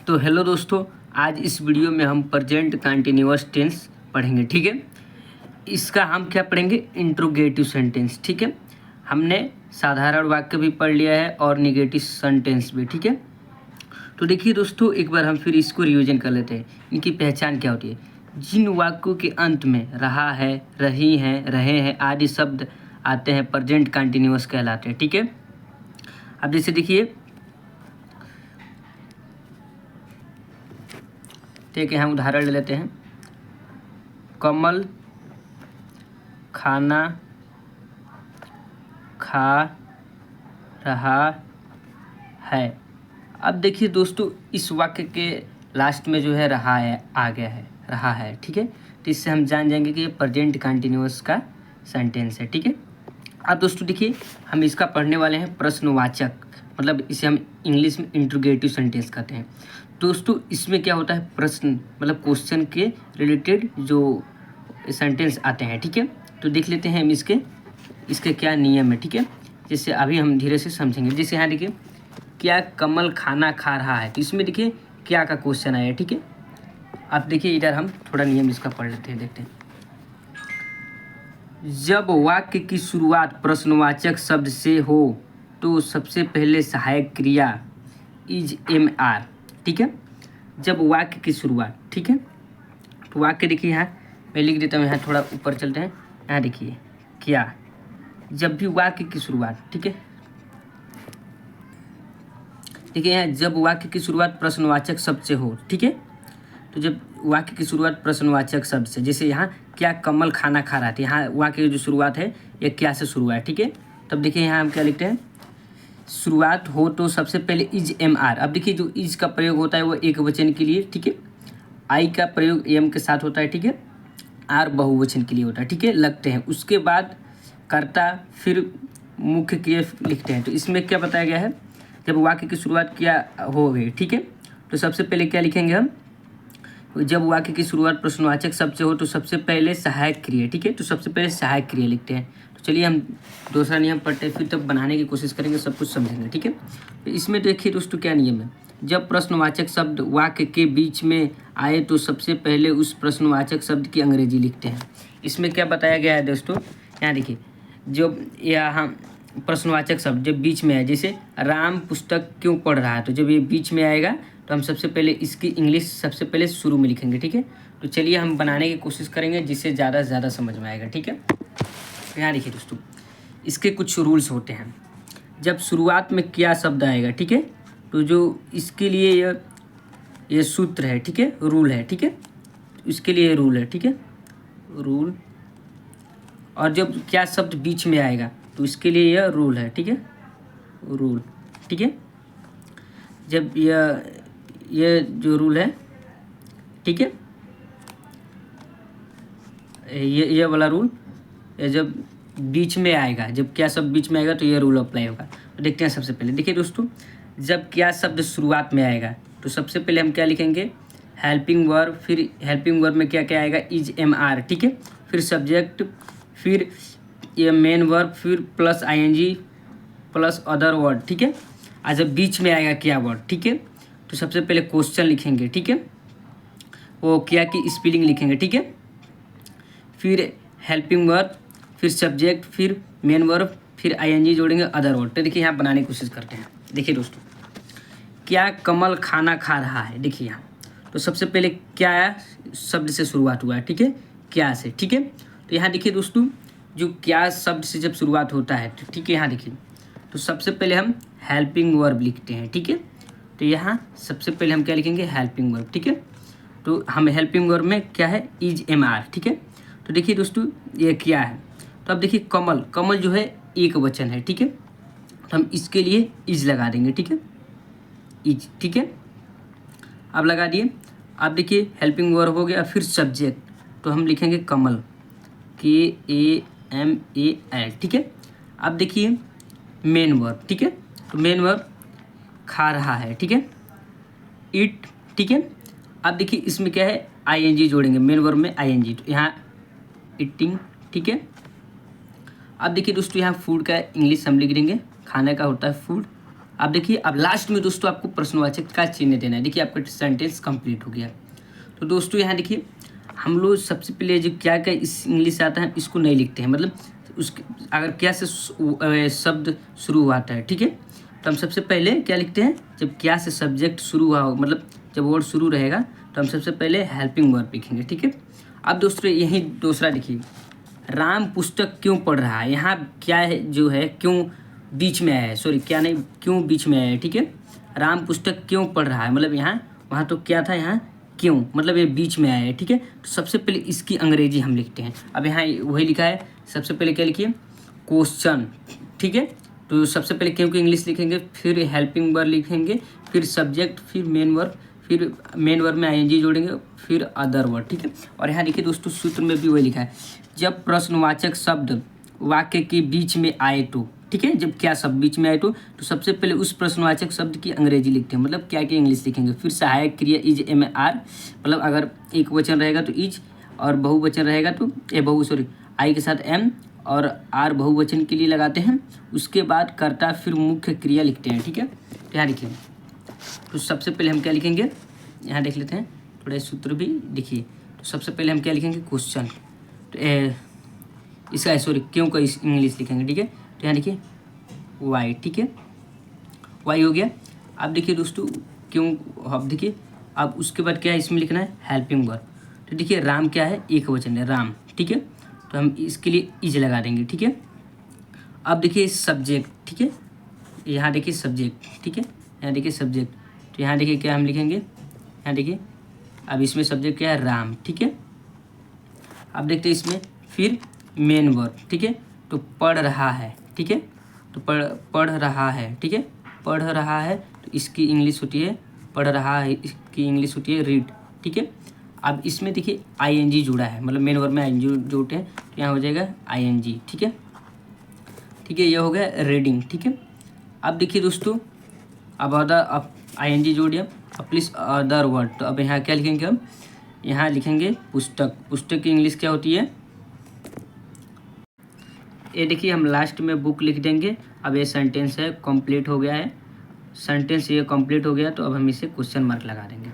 तो हेलो दोस्तों, आज इस वीडियो में हम प्रेजेंट कंटिन्यूअस टेंस पढ़ेंगे। ठीक है, इसका हम क्या पढ़ेंगे, इंट्रोगेटिव सेंटेंस। ठीक है, हमने साधारण वाक्य भी पढ़ लिया है और निगेटिव सेंटेंस भी। ठीक है, तो देखिए दोस्तों, एक बार हम फिर इसको रिविजन कर लेते हैं। इनकी पहचान क्या होती है। जिन वाक्यों के अंत में रहा है, रही हैं, रहे हैं आदि शब्द आते हैं प्रेजेंट कंटिन्यूअस कहलाते हैं। ठीक है, अब जैसे देखिए, ठीक है, हम उदाहरण ले लेते हैं। कमल खाना खा रहा है। अब देखिए दोस्तों, इस वाक्य के लास्ट में जो है रहा है आ गया है, रहा है। ठीक है, तो इससे हम जान जाएंगे कि ये प्रेजेंट कंटिन्यूअस का सेंटेंस है। ठीक है, अब दोस्तों देखिए, हम इसका पढ़ने वाले हैं प्रश्नवाचक, मतलब इसे हम इंग्लिश में इंट्रोगेटिव सेंटेंस कहते हैं। दोस्तों इसमें क्या होता है, प्रश्न मतलब क्वेश्चन के रिलेटेड जो सेंटेंस आते हैं। ठीक है, तो देख लेते हैं हम इसके क्या नियम है। ठीक है, जैसे अभी हम धीरे से समझेंगे। जैसे यहाँ देखिए, क्या कमल खाना खा रहा है, तो इसमें देखिए क्या का क्वेश्चन आया है। ठीक है, अब देखिए इधर हम थोड़ा नियम इसका पढ़ लेते हैं, देखते हैं। जब वाक्य की शुरुआत प्रश्नवाचक शब्द से हो तो सबसे पहले सहायक क्रिया इज एम आर। ठीक है, जब वाक्य की शुरुआत, ठीक है, तो वाक्य देखिए यहाँ मैं लिख देता हूँ, यहाँ थोड़ा ऊपर चलते हैं। यहाँ देखिए, क्या जब भी वाक्य की शुरुआत, ठीक है, देखिए यहाँ जब वाक्य की शुरुआत प्रश्नवाचक शब्द से हो। ठीक है, तो जब वाक्य की शुरुआत प्रश्नवाचक शब्द से, जैसे यहाँ क्या कमल खाना खा रहा था, यहाँ वाक्य की जो शुरुआत है ये क्या से शुरू हुआ है। ठीक है, तब देखिए यहाँ हम क्या लिखते हैं, शुरुआत हो तो सबसे पहले इज एम आर। अब देखिए जो इज का प्रयोग होता है वो एक वचन के लिए, ठीक है, आई का प्रयोग एम के साथ होता है, ठीक है, आर बहुवचन के लिए होता है। ठीक है, लगते हैं, उसके बाद कर्ता फिर मुख्य क्रिया लिखते हैं। तो इसमें क्या बताया गया है, जब वाक्य की शुरुआत क्या हो गई, ठीक है, तो सबसे पहले क्या लिखेंगे हम, जब वाक्य की शुरुआत प्रश्नवाचक शब्द से हो तो सबसे पहले सहायक क्रिया। ठीक है, तो सबसे पहले सहायक क्रिया लिखते हैं। तो चलिए हम दूसरा नियम पढ़ते हैं, फिर तब बनाने की कोशिश करेंगे, सब कुछ समझेंगे। ठीक है, तो इसमें देखिए दोस्तों क्या नियम है, जब प्रश्नवाचक शब्द वाक्य के बीच में आए तो सबसे पहले उस प्रश्नवाचक शब्द की अंग्रेजी लिखते हैं। इसमें क्या बताया गया है दोस्तों, यहाँ देखिए, जब यहाँ प्रश्नवाचक शब्द जब बीच में आए, जैसे राम पुस्तक क्यों पढ़ रहा है, तो जब ये बीच में आएगा तो हम सबसे पहले इसकी इंग्लिश सबसे पहले शुरू में लिखेंगे। ठीक है, तो चलिए हम बनाने की कोशिश करेंगे जिससे ज़्यादा से ज़्यादा समझ में आएगा। ठीक है, तो यहाँ देखिए दोस्तों, इसके कुछ रूल्स होते हैं। जब शुरुआत में क्या शब्द आएगा, ठीक है, तो जो इसके लिए ये सूत्र है, ठीक है, रूल है। ठीक है, इसके लिए रूल है, ठीक है, रूल। और जब क्या शब्द बीच में आएगा तो इसके लिए यह रूल है, ठीक है, रूल। ठीक है, जब ये जो रूल है, ठीक है, ये वाला रूल जब बीच में आएगा, जब क्या शब्द बीच में आएगा तो ये रूल अप्लाई होगा। तो देखते हैं, सबसे पहले देखिए दोस्तों, जब क्या शब्द शुरुआत में आएगा तो सबसे पहले हम क्या लिखेंगे, हेल्पिंग वर्ब, फिर हेल्पिंग वर्ब में क्या क्या आएगा, इज एम आर। ठीक है, फिर सब्जेक्ट, फिर ये मेन वर्ब, फिर plus ING plus other word. ठीक है, और जब बीच में आएगा क्या वर्ड, ठीक है, तो सबसे पहले क्वेश्चन लिखेंगे। ठीक है, वो क्या की स्पेलिंग लिखेंगे। ठीक है, फिर हेल्पिंग वर्ब, फिर सब्जेक्ट, फिर मेन वर्ब, फिर आईएनजी जोड़ेंगे, अदर वर्ड। तो देखिए यहाँ बनाने की कोशिश करते हैं। देखिए दोस्तों, क्या कमल खाना खा रहा है, देखिए यहाँ तो सबसे पहले क्या शब्द से शुरुआत हुआ है, ठीक है, क्या से। ठीक है, तो यहाँ देखिए दोस्तों, जो क्या शब्द से जब शुरुआत होता है, तो ठीक है, यहाँ देखिए, तो सबसे पहले हम हेल्पिंग वर्ब लिखते हैं। ठीक है, तो यहाँ सबसे पहले हम क्या लिखेंगे, हेल्पिंग वर्ब। ठीक है, तो हम हेल्पिंग वर्ब में क्या है, इज एम आर। ठीक है, तो देखिए दोस्तों ये क्या है, तो अब देखिए कमल, कमल जो है एक वचन है। ठीक है, तो हम इसके लिए इज लगा देंगे। ठीक है, इज। ठीक है, अब लगा दिए। अब देखिए हेल्पिंग वर्ब हो गया, फिर सब्जेक्ट, तो हम लिखेंगे कमल, KAMAL। ठीक है, अब देखिए मेन वर्ब। ठीक है, तो मेन वर्ब खा रहा है। ठीक है, इट। ठीक है, अब देखिए इसमें क्या है, आईएनजी जोड़ेंगे, मेन वर्ब में आईएनजी, तो यहाँ ईटिंग। ठीक है, अब देखिए दोस्तों, यहाँ फूड का इंग्लिश हम लिख देंगे, खाने का होता है फूड। अब देखिए, अब लास्ट में दोस्तों आपको प्रश्नवाचक का चिन्ह देना है। देखिए आपका सेंटेंस कंप्लीट हो गया। तो दोस्तों यहाँ देखिए, हम लोग सबसे पहले जो क्या क्या इस इंग्लिश आता है इसको नहीं लिखते हैं, मतलब उसके अगर क्या से शब्द शुरू हुआ है, ठीक है, तो हम सबसे पहले क्या लिखते हैं, जब क्या से सब्जेक्ट शुरू हुआ हो, मतलब जब वर्ड शुरू रहेगा तो हम सबसे पहले हेल्पिंग वर्ब लिखेंगे, ठीक है। अब दोस्तों यही दूसरा देखिए, राम पुस्तक क्यों पढ़ रहा है। यहाँ क्या है जो है क्यों बीच में आया है, सॉरी क्या नहीं, क्यों बीच में आया है, ठीक है। राम पुस्तक क्यों पढ़ रहा है, मतलब यहाँ वहाँ तो क्या था, यहाँ क्यों, मतलब ये बीच में आया है, ठीक है। तो सबसे पहले इसकी अंग्रेजी हम लिखते हैं। अब यहाँ वही लिखा है, सबसे पहले क्या लिखिए, क्वेश्चन, ठीक है। तो सबसे पहले क्यों की इंग्लिश लिखेंगे, फिर हेल्पिंग वर्ब लिखेंगे, फिर सब्जेक्ट, फिर मेन वर्ब, फिर मेन वर्ब में आईएनजी जोड़ेंगे, फिर अदर वर्ड, ठीक है। और यहाँ देखिए दोस्तों सूत्र में भी वही लिखा है, जब प्रश्नवाचक शब्द वाक्य के बीच में आए तो, ठीक है, जब क्या शब्द बीच में आए तो सबसे पहले उस प्रश्नवाचक शब्द की अंग्रेजी लिखते हैं, मतलब क्या की इंग्लिश लिखेंगे। फिर सहायक क्रिया इज एम आर, मतलब अगर एक वचन रहेगा तो इज, और बहुवचन रहेगा तो आई के साथ एम, और आर बहुवचन के लिए लगाते हैं। उसके बाद कर्ता, फिर मुख्य क्रिया लिखते हैं, ठीक है। तो यहाँ लिखिए, तो सबसे पहले हम क्या लिखेंगे, यहाँ देख लेते हैं थोड़ा सूत्र भी देखिए। तो सबसे पहले हम क्या लिखेंगे, क्वेश्चन, तो इसका क्यों का इंग्लिश लिखेंगे, ठीक है। तो यहाँ देखिए वाई, ठीक है, वाई हो गया। अब देखिए दोस्तों क्यों, अब देखिए अब उसके बाद क्या है, इसमें लिखना है हेल्पिंग वर्ब। तो देखिए राम क्या है, एक वचन है राम, ठीक है, तो हम इसके लिए इज लगा देंगे, ठीक है। अब देखिए सब्जेक्ट, ठीक है, यहाँ देखिए सब्जेक्ट, ठीक है, यहाँ देखिए सब्जेक्ट, तो यहाँ देखिए क्या हम लिखेंगे, यहाँ देखिए अब इसमें सब्जेक्ट क्या है, राम, ठीक है। अब देखते हैं इसमें फिर मेन वर्ब, ठीक है, तो पढ़ रहा है, ठीक है, तो पढ़ रहा है, ठीक है, पढ़ रहा है, तो इसकी इंग्लिश होती है, पढ़ रहा है इसकी इंग्लिश होती है रीड, ठीक है। अब इसमें देखिए आईएनजी जुड़ा है, मतलब मेन वर्ब में आईएनजी जोड़ते हैं, तो यहाँ हो जाएगा आईएनजी, ठीक है, ठीक है, ये हो गया रीडिंग, ठीक है। अब देखिए दोस्तों, अब अदर आईएनजी जोड़ दिया, अब प्लीज अदर वर्ड, तो अब यहाँ क्या लिखेंगे, हम यहाँ लिखेंगे पुस्तक। पुस्तक की इंग्लिश क्या होती है, ये देखिए हम लास्ट में बुक लिख देंगे। अब ये सेंटेंस है कंप्लीट हो गया है, सेंटेंस ये कंप्लीट हो गया, तो अब हम इसे क्वेश्चन मार्क लगा देंगे।